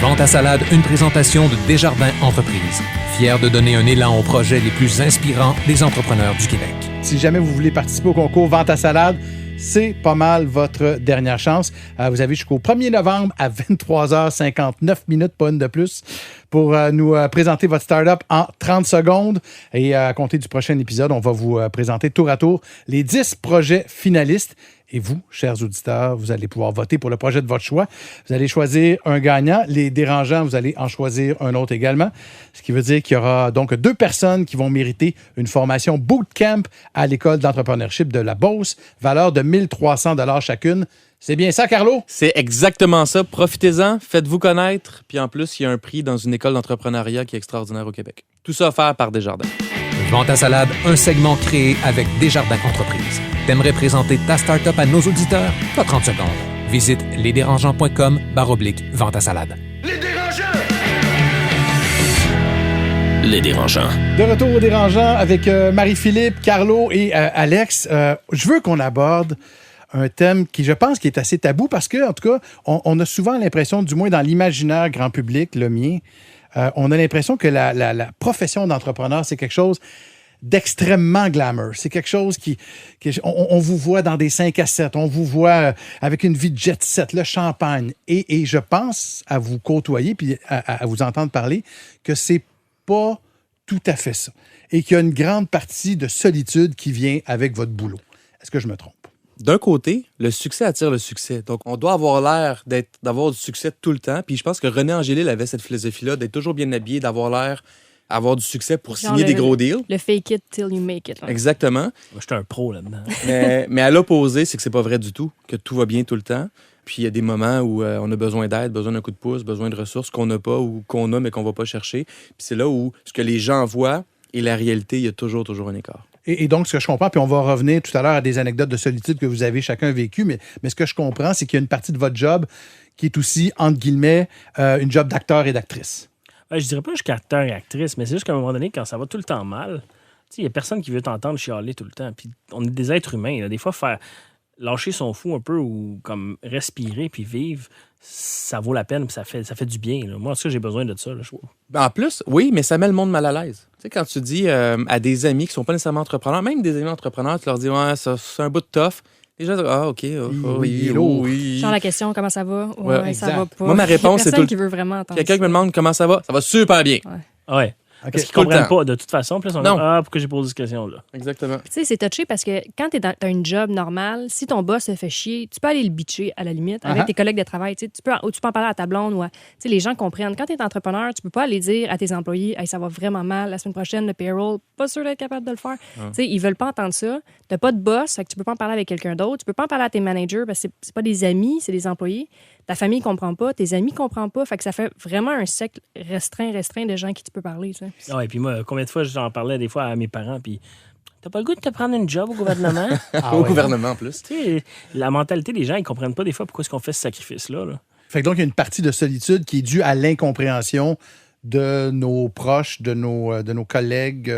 Vente à salade, une présentation de Desjardins Entreprises. Fier de donner un élan aux projets les plus inspirants des entrepreneurs du Québec. Si jamais vous voulez participer au concours Vente à salade, c'est pas mal votre dernière chance. Vous avez jusqu'au 1er novembre à 23h59, pas une de plus, pour nous présenter votre start-up en 30 secondes. Et à compter du prochain épisode, on va vous présenter tour à tour les 10 projets finalistes. Et vous, chers auditeurs, vous allez pouvoir voter pour le projet de votre choix. Vous allez choisir un gagnant. Les dérangeants, vous allez en choisir un autre également. Ce qui veut dire qu'il y aura donc 2 personnes qui vont mériter une formation bootcamp à l'École d'entrepreneurship de la Beauce, valeur de 1 300 $ chacune. C'est bien ça, Carlo? C'est exactement ça. Profitez-en, faites-vous connaître. Puis en plus, il y a un prix dans une école d'entrepreneuriat qui est extraordinaire au Québec. Tout ça offert par Desjardins. Vente à salade, un segment créé avec Desjardins Entreprises. T'aimerais présenter ta start-up à nos auditeurs? Pas 30 secondes. Visite lesdérangeants.com/vente à salade. Les dérangeants. De retour aux dérangeants avec Marie-Philippe, Carlo et Alex. Je veux qu'on aborde un thème qui, je pense, qui est assez tabou parce que, en tout cas, on a souvent l'impression, du moins dans l'imaginaire grand public, le mien, on a l'impression que la profession d'entrepreneur, c'est quelque chose d'extrêmement glamour. C'est quelque chose on vous voit dans des 5 à 7, on vous voit avec une vie de jet set, le champagne. Et je pense à vous côtoyer puis à vous entendre parler que c'est pas tout à fait ça. Et qu'il y a une grande partie de solitude qui vient avec votre boulot. Est-ce que je me trompe? D'un côté, le succès attire le succès. Donc, on doit avoir l'air d'avoir du succès tout le temps. Puis je pense que René Angélil avait cette philosophie-là, d'être toujours bien habillé, d'avoir l'air avoir du succès pour Genre signer des gros deals. Le fake it till you make it. Là. Exactement. Moi, j'étais un pro là-dedans. Mais à l'opposé, c'est que c'est pas vrai du tout, que tout va bien tout le temps. Puis il y a des moments où on a besoin d'aide, besoin d'un coup de pouce, besoin de ressources qu'on n'a pas ou qu'on a mais qu'on va pas chercher. Puis c'est là où ce que les gens voient et la réalité, il y a toujours un écart. Et donc, ce que je comprends, puis on va revenir tout à l'heure à des anecdotes de solitude que vous avez chacun vécues, mais ce que je comprends, c'est qu'il y a une partie de votre job qui est aussi, entre guillemets, une job d'acteur et d'actrice. Ouais, je dirais pas jusqu'à acteur et actrice, mais c'est juste qu'à un moment donné, quand ça va tout le temps mal, il n'y a personne qui veut t'entendre chialer tout le temps. Puis on est des êtres humains. Là. Des fois, lâcher son fou un peu ou comme respirer puis vivre, ça vaut la peine puis ça fait du bien. Là. Moi, en tout cas, j'ai besoin de ça. Là, je trouve. En plus, oui, mais ça met le monde mal à l'aise. Tu sais, quand tu dis à des amis qui sont pas nécessairement entrepreneurs, même des amis entrepreneurs, tu leur dis « Ouais, ça, c'est un bout de tough », les gens disent « Ah, OK, oui. » Genre la question « Comment ça va? » Ouais, ça va pas. Moi, ma réponse, c'est personne qui veut vraiment entendre quelqu'un ça. qui me demande comment ça va super bien. Ouais. Okay. Parce qu'ils Tout le comprennent temps. pas de toute façon. Puis là, ils sont comme, pourquoi j'ai posé cette question-là? Exactement. Tu sais, c'est touché parce que quand t'as une job normale, si ton boss se fait chier, tu peux aller le bitcher à la limite avec tes collègues de travail. Tu peux en parler à ta blonde ou à... Tu sais, les gens comprennent. Quand t'es entrepreneur, tu peux pas aller dire à tes employés hey, ça va vraiment mal, la semaine prochaine, le payroll, pas sûr d'être capable de le faire. Tu sais, ils veulent pas entendre ça. T'as pas de boss, fait que tu peux pas en parler avec quelqu'un d'autre. Tu peux pas en parler à tes managers parce que c'est pas des amis, c'est des employés. Ta famille comprend pas, tes amis comprennent pas. Fait que ça fait vraiment un cercle restreint de gens qui tu peux parler. Tu sais. Ouais, puis moi, combien de fois j'en parlais des fois à mes parents, puis t'as pas le goût de te prendre une job au gouvernement? Au gouvernement, en plus. Tu sais, la mentalité des gens, ils comprennent pas des fois pourquoi est-ce qu'on fait ce sacrifice-là. Là. Fait que donc, il y a une partie de solitude qui est due à l'incompréhension de nos proches, de nos collègues.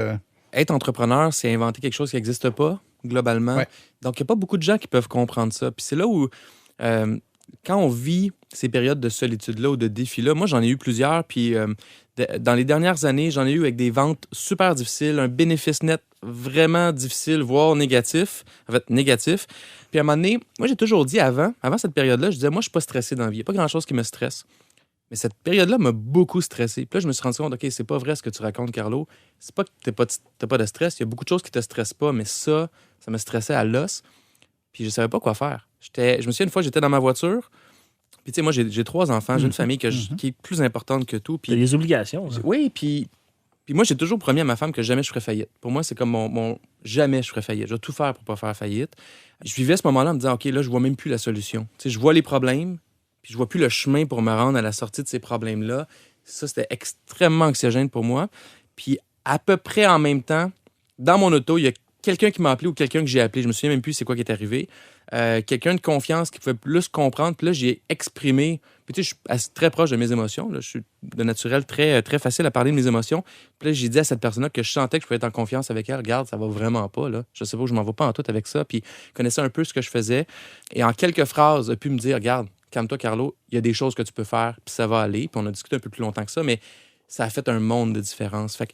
Être entrepreneur, c'est inventer quelque chose qui n'existe pas, globalement. Ouais. Donc, il n'y a pas beaucoup de gens qui peuvent comprendre ça. Puis c'est là où, quand on vit ces périodes de solitude-là ou de défis-là, moi, j'en ai eu plusieurs. Puis dans les dernières années, j'en ai eu avec des ventes super difficiles, un bénéfice net vraiment difficile, voire négatif. En fait, négatif. Puis à un moment donné, moi, j'ai toujours dit avant cette période-là, je disais, moi, je suis pas stressé dans la vie. Il n'y a pas grand-chose qui me stresse. Mais cette période-là m'a beaucoup stressé. Puis là, je me suis rendu compte, OK, c'est pas vrai ce que tu racontes, Carlo. C'est pas que t'as pas de stress. Il y a beaucoup de choses qui te stressent pas, mais ça me stressait à l'os. Puis je savais pas quoi faire. Je me souviens une fois, j'étais dans ma voiture. Puis tu sais, moi, j'ai 3 enfants. J'ai une famille qui est plus importante que tout. Puis T'as des obligations. Là. oui, puis moi, j'ai toujours promis à ma femme que jamais je ferais faillite. Pour moi, c'est comme mon jamais je ferais faillite. Je vais tout faire pour pas faire faillite. Je vivais ce moment-là en me disant, OK, là, je vois même plus la solution. Tu sais, je vois les problèmes, puis je vois plus le chemin pour me rendre à la sortie de ces problèmes-là. Ça, c'était extrêmement anxiogène pour moi. Puis à peu près en même temps, dans mon auto, il y a quelqu'un qui m'a appelé ou quelqu'un que j'ai appelé. Je me souviens même plus c'est quoi qui est arrivé. Quelqu'un de confiance qui pouvait plus comprendre. Puis là, j'ai exprimé. Puis tu sais, je suis très proche de mes émotions. Là. Je suis de naturel très, très facile à parler de mes émotions. Puis là, j'ai dit à cette personne-là que je sentais que je pouvais être en confiance avec elle. Regarde, ça va vraiment pas. Là. Je sais pas, je m'en vais pas en tout avec ça. Puis il connaissait un peu ce que je faisais. Et en quelques phrases, il a pu me dire, regarde, calme-toi, Carlo, il y a des choses que tu peux faire, puis ça va aller. Puis on a discuté un peu plus longtemps que ça, mais ça a fait un monde de différence. Fait que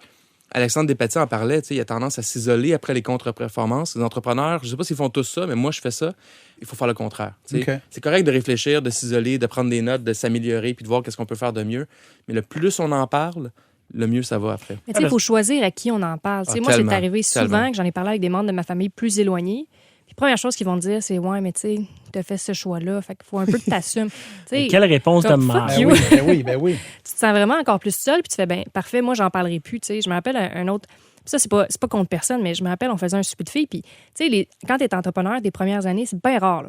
Alexandre Despatie en parlait, il a tendance à s'isoler après les contre-performances. Les entrepreneurs, je ne sais pas s'ils font tous ça, mais moi, je fais ça. Il faut faire le contraire. Okay. C'est correct de réfléchir, de s'isoler, de prendre des notes, de s'améliorer, puis de voir qu'est-ce qu'on peut faire de mieux. Mais le plus on en parle, le mieux ça va après. Mais tu sais, il faut choisir à qui on en parle. Moi, tellement, c'est arrivé souvent tellement. que j'en ai parlé avec des membres de ma famille plus éloignés. Puis première chose qu'ils vont te dire, c'est « Ouais, mais tu sais, tu as fait ce choix-là, fait qu'il faut un peu que tu t'assumes. » Quelle réponse de comme, merde. fuck you. Ben oui. Tu te sens vraiment encore plus seul, puis tu fais, ben parfait, moi, j'en parlerai plus. Tu sais, je me rappelle un autre. Ça, c'est pas contre personne, mais je me rappelle, on faisait un souper de filles. Puis, tu sais, quand tu es entrepreneur des premières années, c'est bien rare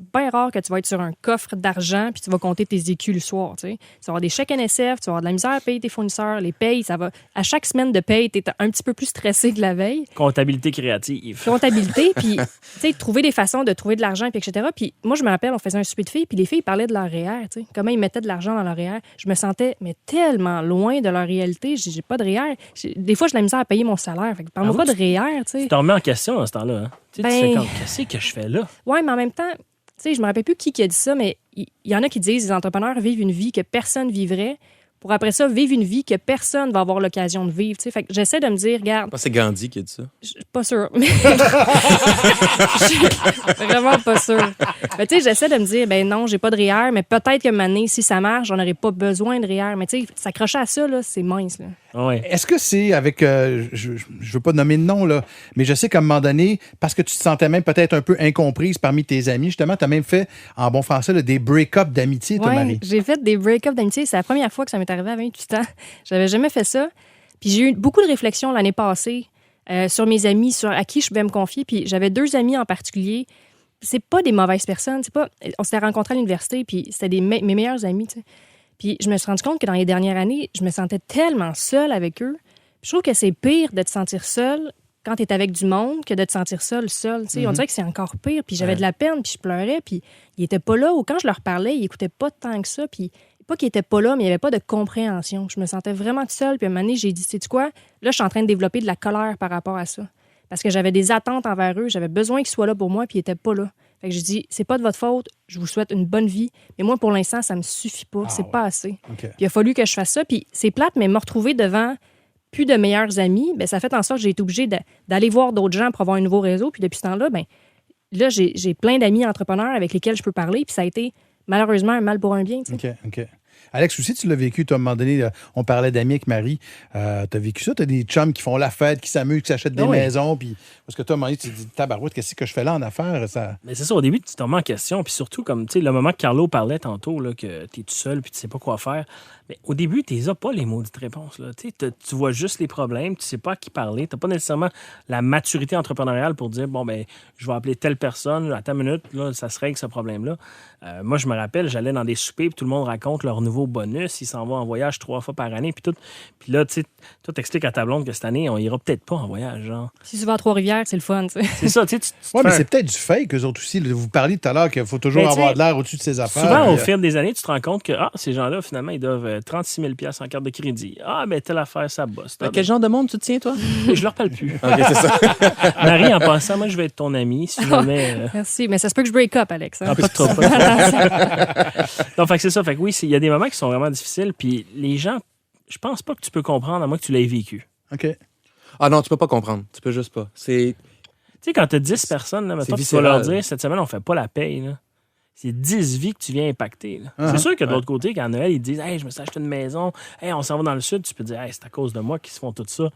que tu vas être sur un coffre d'argent puis tu vas compter tes écus le soir. Tu vas avoir des chèques NSF, tu vas avoir de la misère à payer tes fournisseurs, les payes, ça va. À chaque semaine de paye, tu es un petit peu plus stressé que la veille. Comptabilité créative. Comptabilité, puis, tu sais, trouver des façons de trouver de l'argent, puis etc. Puis, moi, je me rappelle, on faisait un souper de filles, puis les filles parlaient de leur REER, tu sais, comment ils mettaient de l'argent dans leur REER. Je me sentais, mais tellement loin de leur réalité. J'ai pas de REER. Des fois, j'ai de la misère à payer mon salaire. Fait que parle-moi pas de REER. Tu t'en remets en question dans ce temps-là. Hein? Tu sais comme, qu'est-ce que je fais là? Oui, mais en même temps, tu sais, je me rappelle plus qui a dit ça, mais il y en a qui disent les entrepreneurs vivent une vie que personne vivrait pour après ça vivre une vie que personne va avoir l'occasion de vivre. Fait que j'essaie de me dire, regarde. Je pense que c'est Gandhi qui a dit ça. Je suis pas sûre. Mais je suis vraiment pas sûre. Mais tu sais, j'essaie de me dire, ben non, j'ai pas de REER, mais peut-être que maintenant, si ça marche, j'en aurais pas besoin de REER. Mais tu sais, s'accrocher à ça, là, c'est mince. Là. Ouais. Est-ce que c'est avec, je veux pas nommer de nom, là, mais je sais qu'à un moment donné, parce que tu te sentais même peut-être un peu incomprise parmi tes amis, justement, tu as même fait, en bon français, là, des break-up d'amitié, toi, Marie. J'ai fait des break-up d'amitié. C'est la première fois que ça m'est arrivé à 28 ans. J'avais jamais fait ça. Puis j'ai eu beaucoup de réflexions l'année passée sur mes amis, sur à qui je pouvais me confier. Puis j'avais 2 amis en particulier. C'est pas des mauvaises personnes. On s'était rencontrés à l'université, puis c'était mes meilleurs amis, tu sais. Puis je me suis rendu compte que dans les dernières années, je me sentais tellement seule avec eux. Puis je trouve que c'est pire de te sentir seule quand tu es avec du monde que de te sentir seul. Tu sais, on dirait que c'est encore pire. Puis j'avais de la peine, puis je pleurais, puis ils étaient pas là. Ou quand je leur parlais, ils écoutaient pas tant que ça. Puis pas qu'ils étaient pas là, mais il y avait pas de compréhension. Je me sentais vraiment seule. Puis à un moment donné, j'ai dit, sais-tu quoi? Là, je suis en train de développer de la colère par rapport à ça. Parce que j'avais des attentes envers eux. J'avais besoin qu'ils soient là pour moi, puis ils étaient pas là. Fait que j'ai dit, c'est pas de votre faute. Je vous souhaite une bonne vie. Mais moi, pour l'instant, ça me suffit pas. C'est pas assez. Okay. Puis il a fallu que je fasse ça. Puis c'est plate, mais me retrouver devant plus de meilleurs amis, bien, ça fait en sorte que j'ai été obligée d'aller voir d'autres gens pour avoir un nouveau réseau. Puis depuis ce temps-là, bien, là, j'ai plein d'amis entrepreneurs avec lesquels je peux parler. Puis ça a été malheureusement un mal pour un bien. Tu sais. OK. Alex, aussi, tu l'as vécu, toi, à un moment donné, on parlait d'amis avec Marie. Tu as vécu ça? Tu as des chums qui font la fête, qui s'amusent, qui s'achètent des maisons. Puis parce que toi, à un moment donné, tu te dis, tabarouette, qu'est-ce que je fais là en affaires? Ça... Mais c'est ça, au début, tu te remets en question. Puis surtout, comme le moment que Carlo parlait tantôt, là, que tu es tout seul puis tu sais pas quoi faire. Mais au début, tu n'as pas les maudites réponses. Là. Tu vois juste les problèmes, tu sais pas à qui parler. Tu n'as pas nécessairement la maturité entrepreneuriale pour dire, bon, ben je vais appeler telle personne, à ta minute, là, ça se règle ce problème-là. Moi, je me rappelle, j'allais dans des soupers, puis tout le monde raconte leur nouveau bonus. Ils s'en vont en voyage 3 fois par année, puis tout. Puis là, tu sais, toi, t'expliques à ta blonde que cette année, on ira peut-être pas en voyage, genre. Si tu vas à Trois-Rivières, c'est le fun, tu sais. C'est ça, tu sais. Oui, mais c'est peut-être du fake, eux autres aussi. Vous parliez tout à l'heure qu'il faut toujours avoir de l'air au-dessus de ses affaires. Souvent, au fil des années, tu te rends compte que ces gens-là, finalement, ils doivent 36 000 $ en carte de crédit. Ah, ben telle affaire, ça bosse. Quel genre de monde tu te tiens, toi? Je leur parle plus. OK, c'est ça. Marie, en passant, moi, je vais être ton ami. Si jamais... Merci, mais ça se peut que je break up, Alex. Hein? Ah, pas trop. Donc, fait que c'est ça. Fait que oui, il y a des moments qui sont vraiment difficiles. Puis les gens, je pense pas que tu peux comprendre à moins que tu l'aies vécu. OK. Ah non, tu peux pas comprendre. Tu peux juste pas. Tu sais, quand tu as 10 personnes, là, maintenant, tu vas leur dire, cette semaine, on fait pas la paye. Là. C'est 10 vies que tu viens impacter. Là. C'est sûr que de l'autre côté, quand Noël, ils disent, hey, je me suis acheté une maison, hey, on s'en va dans le sud, tu peux dire, hey, c'est à cause de moi qu'ils se font tout ça.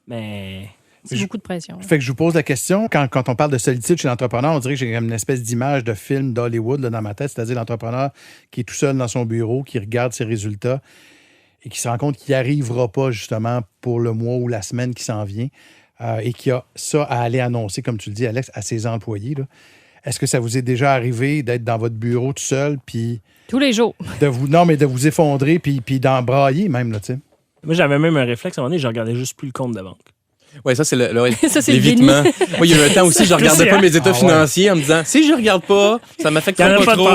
Mais. C'est beaucoup de pression. Fait que je vous pose la question, quand on parle de solitude chez l'entrepreneur, on dirait que j'ai une espèce d'image de film d'Hollywood là, dans ma tête, c'est-à-dire l'entrepreneur qui est tout seul dans son bureau, qui regarde ses résultats et qui se rend compte qu'il n'y arrivera pas justement pour le mois ou la semaine qui s'en vient et qui a ça à aller annoncer, comme tu le dis, Alex, à ses employés. Là. Est-ce que ça vous est déjà arrivé d'être dans votre bureau tout seul, puis... Tous les jours. de vous effondrer, puis d'embrailler même, là, tu sais? Moi, j'avais même un réflexe, à un moment donné, je regardais juste plus le compte de banque. Oui, ça, c'est Ça, c'est l'évitement. Moi, il y a eu un temps aussi, je regardais pas mes états financiers en me disant, si je regarde pas, ça m'affectera pas trop.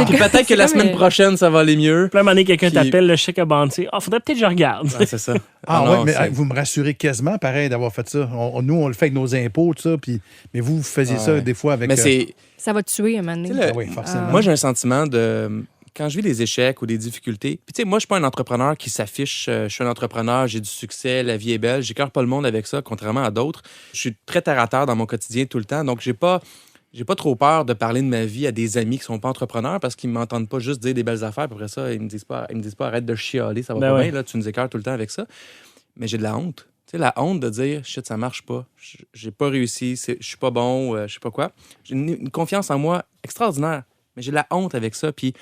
Puis peut-être que la semaine prochaine, ça va aller mieux. Puis à un moment donné, quelqu'un t'appelle, le chèque a bouncé. Ah, faudrait peut-être que je regarde. Ouais, c'est ça. Oui, mais vous me rassurez quasiment, pareil, d'avoir fait ça. Nous, on le fait avec nos impôts, tout ça, mais vous faisiez ça des fois avec... Mais c'est... Ça va te tuer un moment donné. Oui, forcément. Moi, j'ai un sentiment de... Quand je vis des échecs ou des difficultés, puis tu sais, moi, je suis pas un entrepreneur qui s'affiche, je suis un entrepreneur, j'ai du succès, la vie est belle, j'écœure pas le monde avec ça, contrairement à d'autres. Je suis très terre à terre dans mon quotidien tout le temps, donc j'ai pas trop peur de parler de ma vie à des amis qui sont pas entrepreneurs parce qu'ils m'entendent pas juste dire des belles affaires, puis après ça, ils me disent pas arrête de chialer, ça va pas bien, là, tu nous écœures tout le temps avec ça. Mais j'ai de la honte. Tu sais, la honte de dire shit, ça marche pas, j'ai pas réussi, je suis pas bon, je sais pas quoi. J'ai une confiance en moi extraordinaire, mais j'ai de la honte avec ça, puis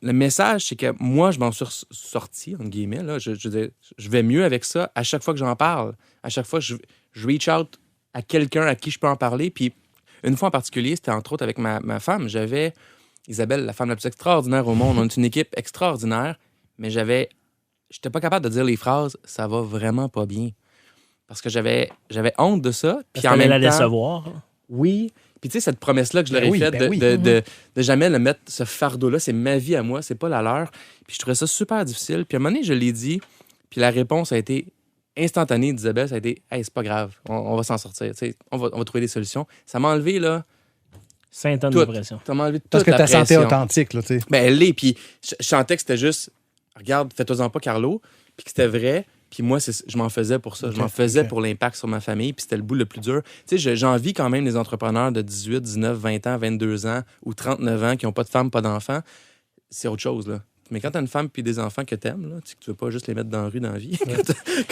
le message, c'est que moi, je m'en suis sorti, entre guillemets. Là. Je vais mieux avec ça à chaque fois que j'en parle. À chaque fois, je reach out à quelqu'un à qui je peux en parler. Puis une fois en particulier, c'était entre autres avec ma femme. J'avais Isabelle, la femme la plus extraordinaire au monde. On est une équipe extraordinaire, mais j'étais pas capable de dire les phrases « ça va vraiment pas bien ». Parce que j'avais honte de ça. Puis en même temps, la décevoir. Oui. Puis tu sais, cette promesse-là que je leur ai faite de jamais le mettre, ce fardeau-là, c'est ma vie à moi, c'est pas la leur. Puis je trouvais ça super difficile. Puis à un moment donné, je l'ai dit, puis la réponse a été instantanée d'Isabelle, ça a été « Hey, c'est pas grave, on va s'en sortir, tu sais, on va trouver des solutions ». Ça m'a enlevé, là... 5 tonnes de pression. Ça m'a enlevé toute parce que la pression. ta santé authentique, là, tu sais. Ben, elle l'est, puis je sentais que c'était juste « Regarde, fais-toi-en pas, Carlo », puis que c'était vrai. Puis moi, je m'en faisais pour ça. Je m'en faisais pour l'impact sur ma famille. Puis c'était le bout le plus dur. Tu sais, j'envie quand même les entrepreneurs de 18, 19, 20 ans, 22 ans ou 39 ans qui n'ont pas de femme, pas d'enfants. C'est autre chose, là. Mais quand t'as une femme puis des enfants que t'aimes, là, tu veux pas juste les mettre dans la rue dans la vie.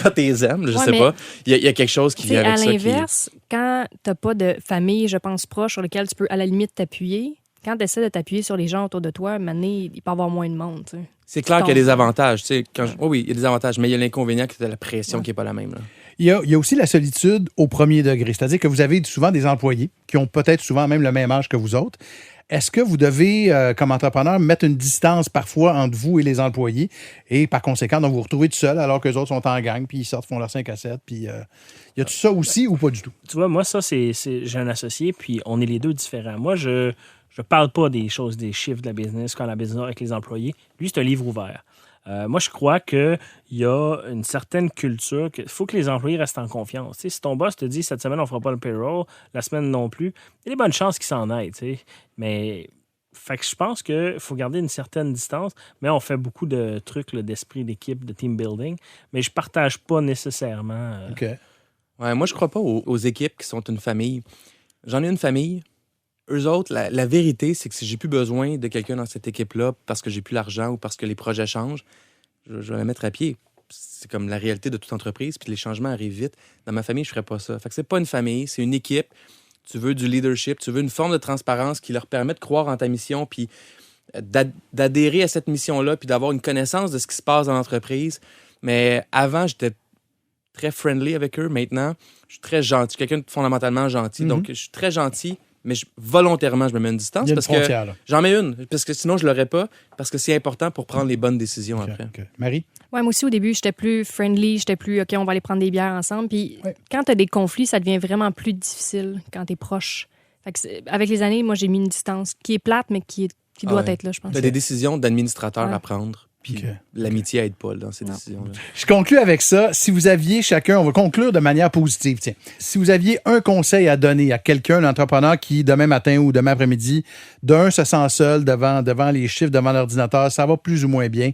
Quand t'es aimes, je sais pas, il y a quelque chose qui vient avec ça. À l'inverse, quand t'as pas de famille, je pense, proche sur lequel tu peux à la limite t'appuyer, quand tu essaies de t'appuyer sur les gens autour de toi, à un moment donné, il peut y avoir moins de monde. Tu sais. C'est clair qu'il y a des avantages. Tu sais, oui, il y a des avantages, mais il y a l'inconvénient que tu as la pression qui n'est pas la même. Là. Il y a aussi la solitude au premier degré. C'est-à-dire que vous avez souvent des employés qui ont peut-être souvent même le même âge que vous autres. Est-ce que vous devez, comme entrepreneur, mettre une distance parfois entre vous et les employés et par conséquent, donc vous vous retrouvez tout seul alors que les autres sont en gang, puis ils sortent, font leur 5 à 7, puis y a tout ça aussi ou pas du tout? Tu vois, moi, ça, j'ai un associé, puis on est les deux différents. Moi, je parle pas des choses, des chiffres de la business quand la business avec les employés. Lui, c'est un livre ouvert. Moi, je crois qu'il y a une certaine culture qu'il faut que les employés restent en confiance. Tu sais, si ton boss te dit cette semaine, on ne fera pas le payroll, la semaine non plus, il y a des bonnes chances qu'il s'en aille. Tu sais. Mais fait que je pense qu'il faut garder une certaine distance, mais on fait beaucoup de trucs là, d'esprit d'équipe, de team building, mais je ne partage pas nécessairement. OK. Ouais, moi, je crois pas aux équipes qui sont une famille. J'en ai une famille. Eux autres, la vérité, c'est que si j'ai plus besoin de quelqu'un dans cette équipe-là parce que j'ai plus l'argent ou parce que les projets changent, je vais la mettre à pied. C'est comme la réalité de toute entreprise, puis les changements arrivent vite. Dans ma famille, je ferais pas ça. Fait que c'est pas une famille, c'est une équipe. Tu veux du leadership, tu veux une forme de transparence qui leur permet de croire en ta mission, puis d'adhérer à cette mission-là, puis d'avoir une connaissance de ce qui se passe dans l'entreprise. Mais avant, j'étais très friendly avec eux. Maintenant, je suis très gentil. Quelqu'un de fondamentalement gentil. Donc, je suis très gentil. Mais volontairement, je me mets une distance parce que j'en mets une, parce que sinon, je ne l'aurais pas, parce que c'est important pour prendre les bonnes décisions après. Okay. Marie? Oui, moi aussi, au début, j'étais plus friendly, j'étais plus, OK, on va aller prendre des bières ensemble. Puis quand tu as des conflits, ça devient vraiment plus difficile quand tu es proche. Fait que avec les années, moi, j'ai mis une distance qui est plate, mais qui doit être là, je pense. Tu as des décisions d'administrateur à prendre. Puis l'amitié aide pas dans ces décisions-là. Je conclue avec ça. Si vous aviez chacun, on va conclure de manière positive. Tiens, si vous aviez un conseil à donner à quelqu'un, un entrepreneur qui, demain matin ou demain après-midi, se sent seul devant les chiffres, devant l'ordinateur, ça va plus ou moins bien,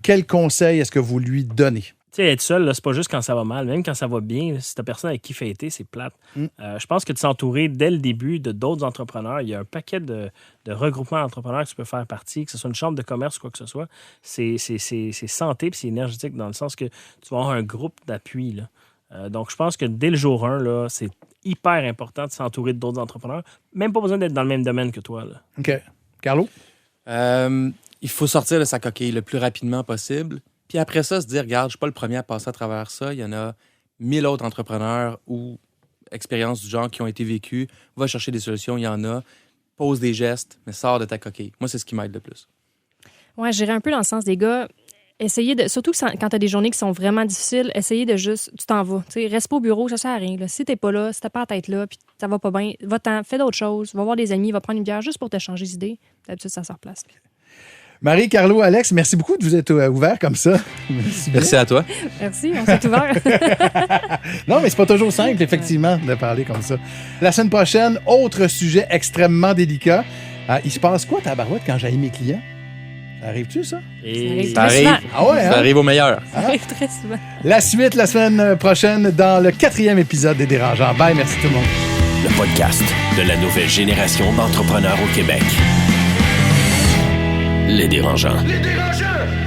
quel conseil est-ce que vous lui donnez? Tu sais, être seul, là, c'est pas juste quand ça va mal. Même quand ça va bien, si t'as personne avec qui fêter, c'est plate. Je pense que de s'entourer dès le début de d'autres entrepreneurs, il y a un paquet de regroupements d'entrepreneurs que tu peux faire partie, que ce soit une chambre de commerce ou quoi que ce soit. C'est santé puis c'est énergétique dans le sens que tu vas avoir un groupe d'appui. Là. Donc, je pense que dès le jour 1, là, c'est hyper important de s'entourer d'autres entrepreneurs. Même pas besoin d'être dans le même domaine que toi. Là. OK. Carlo? Il faut sortir de sa coquille le plus rapidement possible. Puis après ça, se dire, regarde, je ne suis pas le premier à passer à travers ça. Il y en a 1000 autres entrepreneurs ou expériences du genre qui ont été vécues. Va chercher des solutions, il y en a. Pose des gestes, mais sors de ta coquille. Moi, c'est ce qui m'aide le plus. Ouais, j'irais un peu dans le sens des gars. Essayez de. Surtout quand tu as des journées qui sont vraiment difficiles, essayez de juste. Tu t'en vas. T'sais, reste pas au bureau, ça sert à rien. Là. Si t'es pas là, si t'as pas la tête là, puis ça va pas bien, va-t'en, fais d'autres choses. Va voir des amis, va prendre une bière juste pour te changer d'idée. D'habitude, ça se replace. Marie, Carlo, Alex, merci beaucoup de vous être ouverts comme ça. Merci à toi. Merci, on s'est ouvert. Non, mais c'est pas toujours simple, effectivement, de parler comme ça. La semaine prochaine, autre sujet extrêmement délicat. Il se passe quoi, tabarouette, quand j'aille mes clients? Ça arrive-tu, ça? Ça arrive. Ah ouais, hein? Ça arrive au meilleur. Ça arrive très souvent. La suite, la semaine prochaine, dans le 4e épisode des Dérangeants. Bye, merci tout le monde. Le podcast de la nouvelle génération d'entrepreneurs au Québec. Les Dérangeants. Les Dérangeants!